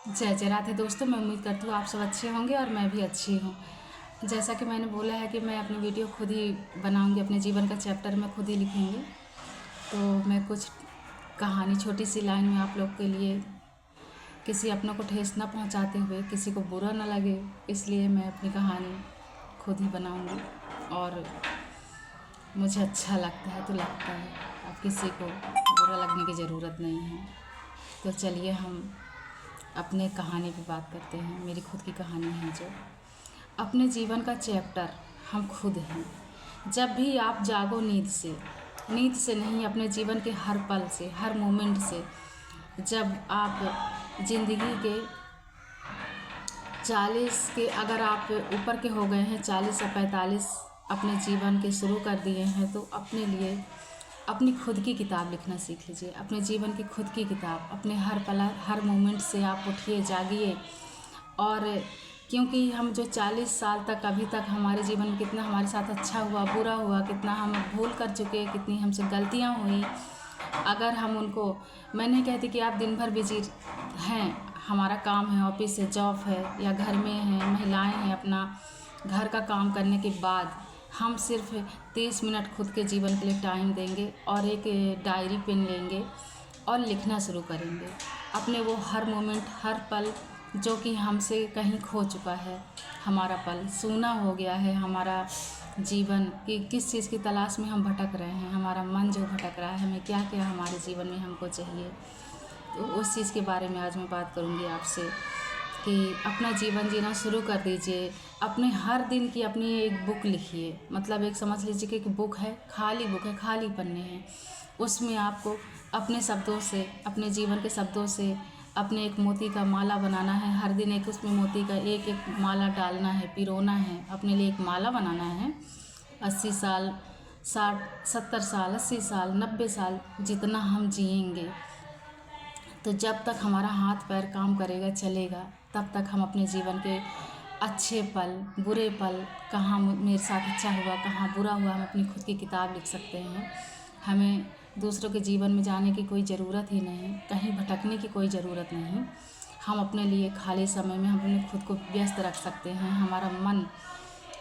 जय जय राधे दोस्तों। मैं उम्मीद करती हूँ आप सब अच्छे होंगे और मैं भी अच्छी हूँ। जैसा कि मैंने बोला है कि मैं अपनी वीडियो खुद ही बनाऊंगी, अपने जीवन का चैप्टर मैं खुद ही लिखूंगी। तो मैं कुछ कहानी छोटी सी लाइन में आप लोग के लिए, किसी अपनों को ठेस न पहुँचाते हुए, किसी को बुरा न लगे, इसलिए मैं अपनी कहानी खुद ही बनाऊँगी। और मुझे अच्छा लगता है तो लगता है, अब किसी को बुरा लगने की ज़रूरत नहीं है। तो चलिए हम अपने कहानी पे बात करते हैं। मेरी खुद की कहानी है जो अपने जीवन का चैप्टर हम खुद हैं। जब भी आप जागो नींद से नहीं, अपने जीवन के हर पल से, हर मोमेंट से, जब आप ज़िंदगी के 40 के, अगर आप ऊपर के हो गए हैं, 40 या 45 अपने जीवन के शुरू कर दिए हैं, तो अपने लिए अपनी खुद की किताब लिखना सीख लीजिए। अपने जीवन की खुद की किताब, अपने हर पल हर मोमेंट से आप उठिए, जागिए। और क्योंकि हम जो 40 साल तक, अभी तक हमारे जीवन में कितना हमारे साथ अच्छा हुआ, बुरा हुआ, कितना हम भूल कर चुके, कितनी हमसे गलतियां हुई, अगर हम उनको, मैं नहीं कहती कि आप दिन भर बिजी हैं, हमारा काम है, ऑफिस है, जॉब है, या घर में हैं, महिलाएं हैं, अपना घर का काम करने के बाद हम सिर्फ 30 मिनट खुद के जीवन के लिए टाइम देंगे और एक डायरी पेन लेंगे और लिखना शुरू करेंगे अपने वो हर मोमेंट, हर पल जो कि हमसे कहीं खो चुका है। हमारा पल सूना हो गया है, हमारा जीवन कि किस चीज़ की तलाश में हम भटक रहे हैं, हमारा मन जो भटक रहा है, हमें क्या क्या हमारे जीवन में हमको चाहिए। तो उस चीज़ के बारे में आज मैं बात करूँगी आपसे कि अपना जीवन जीना शुरू कर दीजिए। अपने हर दिन की अपनी एक बुक लिखिए, मतलब एक समझ लीजिए कि एक बुक है, खाली बुक है, खाली पन्ने हैं। उसमें आपको अपने शब्दों से, अपने जीवन के शब्दों से अपने एक मोती का माला बनाना है। हर दिन एक उसमें मोती का एक एक माला डालना है, पिरोना है, अपने लिए एक माला बनाना है। 80 साल, 60, 70 साल, 80 साल, 90 साल जितना हम जिएंगे, तो जब तक हमारा हाथ पैर काम करेगा, चलेगा, तब तक हम अपने जीवन के अच्छे पल, बुरे पल, कहाँ मेरे साथ अच्छा हुआ, कहाँ बुरा हुआ, हम अपनी खुद की किताब लिख सकते हैं। हमें दूसरों के जीवन में जाने की कोई ज़रूरत ही नहीं, कहीं भटकने की कोई ज़रूरत नहीं। हम अपने लिए खाली समय में हम अपने खुद को व्यस्त रख सकते हैं, हमारा मन।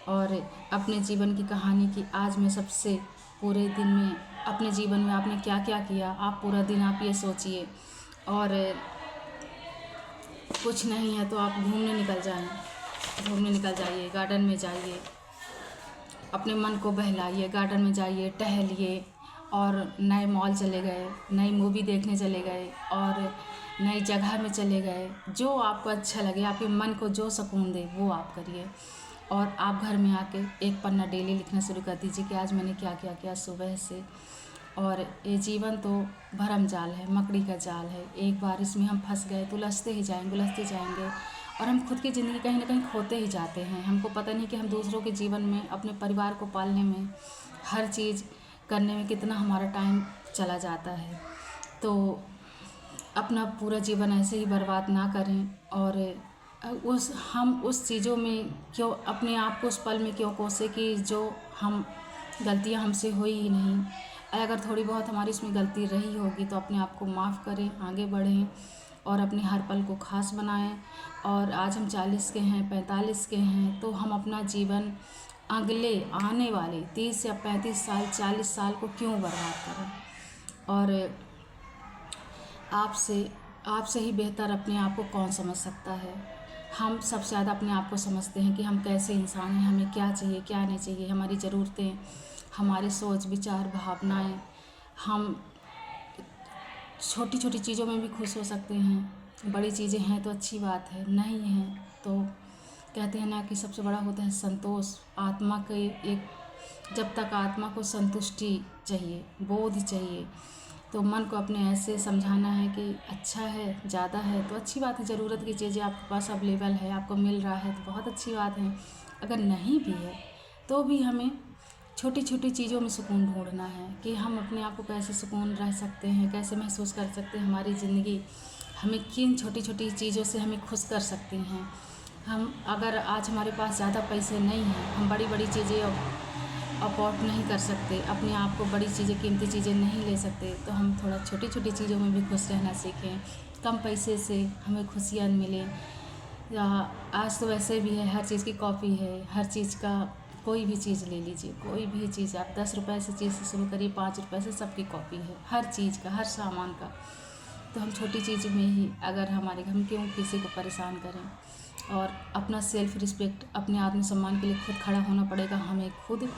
और अपने जीवन की कहानी की आज मैं सबसे, पूरे दिन में अपने जीवन में आपने क्या क्या किया, आप पूरा दिन आप ये सोचिए। और कुछ नहीं है तो आप घूमने निकल जाइए, गार्डन में जाइए, अपने मन को बहलाइए, गार्डन में जाइए, टहलिए, और नए मॉल चले गए, नई मूवी देखने चले गए, और नई जगह में चले गए। जो आपको अच्छा लगे, आपके मन को जो सुकून दे, वो आप करिए। और आप घर में आके एक पन्ना डेली लिखना शुरू कर दीजिए कि आज मैंने क्या क्या किया सुबह से। और ये जीवन तो भरम जाल है, मकड़ी का जाल है, एक बार इसमें हम फंस गए तो उलझते ही जाएंगे और हम खुद की ज़िंदगी कहीं ना कहीं खोते ही जाते हैं। हमको पता नहीं कि हम दूसरों के जीवन में, अपने परिवार को पालने में, हर चीज़ करने में कितना हमारा टाइम चला जाता है। तो अपना पूरा जीवन ऐसे ही बर्बाद ना करें। और हम उस चीज़ों में क्यों, अपने आप को उस पल में क्यों कोसे कि जो हम गलतियां हमसे हुई ही नहीं। अगर थोड़ी बहुत हमारी इसमें गलती रही होगी तो अपने आप को माफ़ करें, आगे बढ़ें और अपने हर पल को ख़ास बनाएं। और आज हम 40 के हैं, 45 के हैं, तो हम अपना जीवन अगले आने वाले 30 या 35 साल, 40 साल को क्यों बर्बाद करें। और आपसे ही बेहतर अपने आप को कौन समझ सकता है। हम सबसे ज़्यादा अपने आप को समझते हैं कि हम कैसे इंसान हैं, हमें क्या चाहिए, क्या नहीं चाहिए, हमारी ज़रूरतें, हमारे सोच, विचार, भावनाएं। हम छोटी छोटी चीज़ों में भी खुश हो सकते हैं। बड़ी चीज़ें हैं तो अच्छी बात है, नहीं हैं तो कहते हैं ना कि सबसे बड़ा होता है संतोष। आत्मा के एक, जब तक आत्मा को संतुष्टि चाहिए, बोध चाहिए, तो मन को अपने ऐसे समझाना है कि अच्छा है, ज़्यादा है तो अच्छी बात है, ज़रूरत की चीज़ें आपके पास अवेलेबल है, आपको मिल रहा है तो बहुत अच्छी बात है। अगर नहीं भी है तो भी हमें छोटी छोटी चीज़ों में सुकून ढूंढना है कि हम अपने आप को कैसे सुकून रह सकते हैं, कैसे महसूस कर सकते हैं, हमारी ज़िंदगी हमें किन छोटी छोटी चीज़ों से हमें खुश कर सकती हैं। हम अगर आज हमारे पास ज़्यादा पैसे नहीं हैं, हम बड़ी बड़ी चीज़ें अफोर्ड नहीं कर सकते, अपने आप को बड़ी चीज़ें, कीमती चीज़ें नहीं ले सकते, तो हम थोड़ा छोटी छोटी चीज़ों में भी खुश रहना सीखें। कम पैसे से हमें खुशियाँ मिले। या आज तो वैसे भी है, हर चीज़ की कॉपी है, हर चीज़ का कोई भी चीज़ ले लीजिए, कोई भी चीज़ आप 10 रुपए से चीज़ से शुरू करिए, 5 रुपए से सबकी कॉपी है, हर चीज़ का, हर सामान का। तो हम छोटी चीज़ में ही अगर हमारे हम क्यों किसी को परेशान करें। और अपना सेल्फ रिस्पेक्ट, अपने आत्मसम्मान के लिए खुद खड़ा होना पड़ेगा हमें खुद।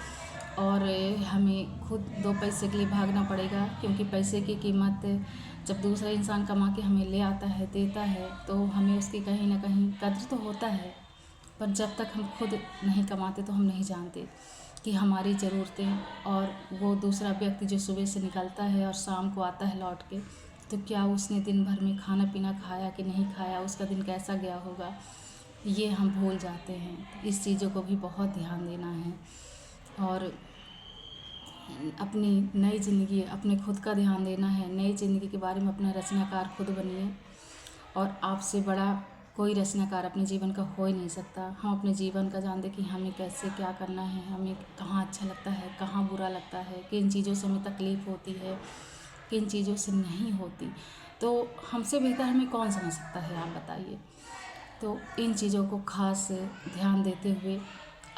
और हमें खुद 2 पैसे के लिए भागना पड़ेगा, क्योंकि पैसे की कीमत जब दूसरा इंसान कमा के हमें ले आता है, देता है, तो हमें उसकी कहीं ना कहीं कद्र तो होता है। पर जब तक हम खुद नहीं कमाते तो हम नहीं जानते कि हमारी ज़रूरतें, और वो दूसरा व्यक्ति जो सुबह से निकलता है और शाम को आता है लौट के, तो क्या उसने दिन भर में खाना पीना खाया कि नहीं खाया, उसका दिन कैसा गया होगा, ये हम भूल जाते हैं। इस चीज़ों को भी बहुत ध्यान देना है। और अपनी नई ज़िंदगी, अपने खुद का ध्यान देना है। नई ज़िंदगी के बारे में अपना रचनाकार खुद बनिए, और आपसे बड़ा कोई रचनाकार अपने जीवन का हो ही नहीं सकता। हम अपने जीवन का जानते कि हमें कैसे क्या करना है, हमें कहाँ अच्छा लगता है, कहाँ बुरा लगता है, किन चीज़ों से हमें तकलीफ़ होती है, किन चीज़ों से नहीं होती। तो हमसे बेहतर हमें कौन समझ सकता है, आप बताइए। तो इन चीज़ों को खास ध्यान देते हुए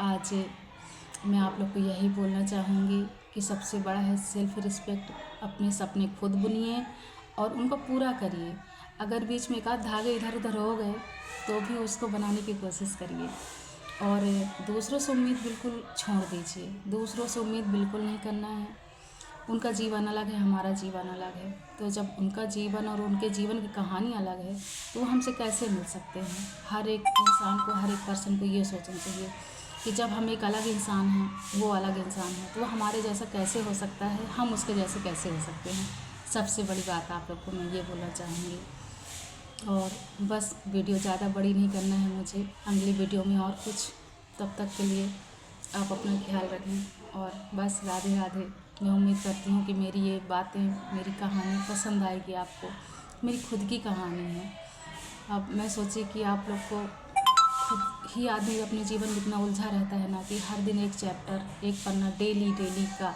आज मैं आप लोग को यही बोलना चाहूँगी कि सबसे बड़ा है सेल्फ रिस्पेक्ट। अपने सपने खुद बुनिए और उनको पूरा करिए। अगर बीच में एक आध धागे इधर उधर हो गए तो भी उसको बनाने की कोशिश करिए। और दूसरों से उम्मीद बिल्कुल छोड़ दीजिए, दूसरों से उम्मीद बिल्कुल नहीं करना है। उनका जीवन अलग है, हमारा जीवन अलग है। तो जब उनका जीवन और उनके जीवन की कहानी अलग है तो वो हमसे कैसे मिल सकते हैं। हर एक इंसान को, हर एक पर्सन को ये सोचना चाहिए कि जब हम एक अलग इंसान हैं, वो अलग इंसान है, तो वो हमारे जैसा कैसे हो सकता है, हम उसके जैसे कैसे हो सकते हैं। सबसे बड़ी बात आप लोग को मैं ये बोलना चाहूँगी। और बस वीडियो ज़्यादा बड़ी नहीं करना है मुझे, अगली वीडियो में और कुछ। तब तक के लिए आप अपना ख्याल रखें, और बस राधे राधे। मैं उम्मीद करती हूँ कि मेरी ये बातें, मेरी कहानी पसंद आएगी आपको। मेरी खुद की कहानी है। अब मैं सोची कि आप लोग को, खुद ही आदमी अपने जीवन में इतना उलझा रहता है ना, कि हर दिन एक चैप्टर, एक पन्ना डेली डेली का।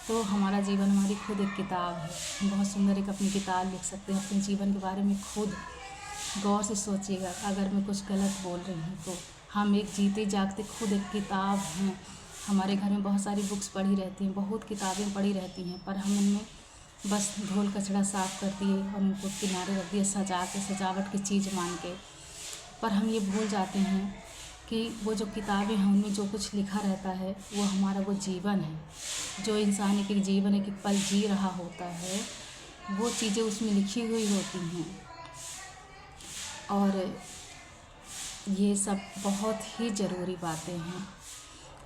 तो हमारा जीवन हमारी खुद एक किताब है। हम बहुत सुंदर एक अपनी किताब लिख सकते हैं अपने जीवन के बारे में। खुद गौर से सोचिएगा, अगर मैं कुछ गलत बोल रही हूँ तो हम एक जीते जागते खुद एक किताब हैं। हमारे घर में बहुत सारी बुक्स पड़ी रहती हैं, बहुत किताबें पड़ी रहती हैं, पर हम उनमें बस धूल कचरा साफ़ कर दिए और उनको किनारे रख दिए, सजा के, सजावट की चीज़ मान के। पर हम ये भूल जाते हैं कि वो जो किताबें हैं उनमें जो कुछ लिखा रहता है वो हमारा वो जीवन है। जो इंसान एक एक जीवन, एक एक पल जी रहा होता है, वो चीज़ें उसमें लिखी हुई होती हैं। और ये सब बहुत ही ज़रूरी बातें हैं।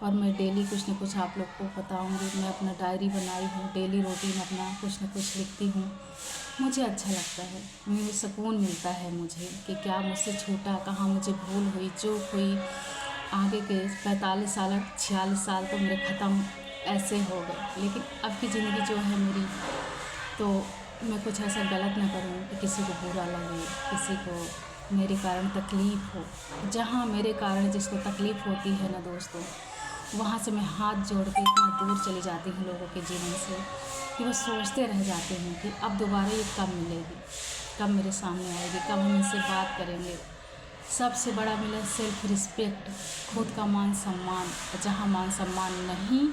और मैं डेली कुछ न कुछ आप लोग को बताऊंगी। मैं अपना डायरी बनाई हूँ, डेली रूटीन अपना कुछ न कुछ लिखती हूँ। मुझे अच्छा लगता है, मुझे सुकून मिलता है मुझे कि क्या मुझसे छूटा, कहाँ मुझे भूल हुई, चूक हुई। आगे के 45 साल, 46 साल तो मेरे ख़त्म ऐसे हो गए, लेकिन अब की ज़िंदगी जो है मेरी, तो मैं कुछ ऐसा गलत ना करूँ कि किसी को बुरा लगे, किसी को मेरे कारण तकलीफ़ हो। जहाँ मेरे कारण जिसको तकलीफ़ होती है ना दोस्तों, वहाँ से मैं हाथ जोड़ के इतना दूर चली जाती हूँ लोगों के जीवन से, कि वो सोचते रह जाते हैं कि अब दोबारा ये कब मिलेगी, कब मेरे सामने आएगी, कब हम इनसे बात करेंगे। सबसे बड़ा मिला सेल्फ रिस्पेक्ट, खुद का मान सम्मान। जहाँ मान सम्मान नहीं,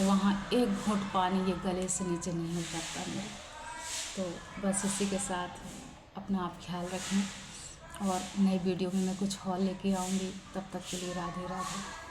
वहाँ एक घूंट पानी ये गले से नीचे नहीं उतरता मेरे। तो बस इसी के साथ अपना आप ख्याल रखें, और नई वीडियो में मैं कुछ और लेके आऊँगी। तब तक के लिए राधे राधे।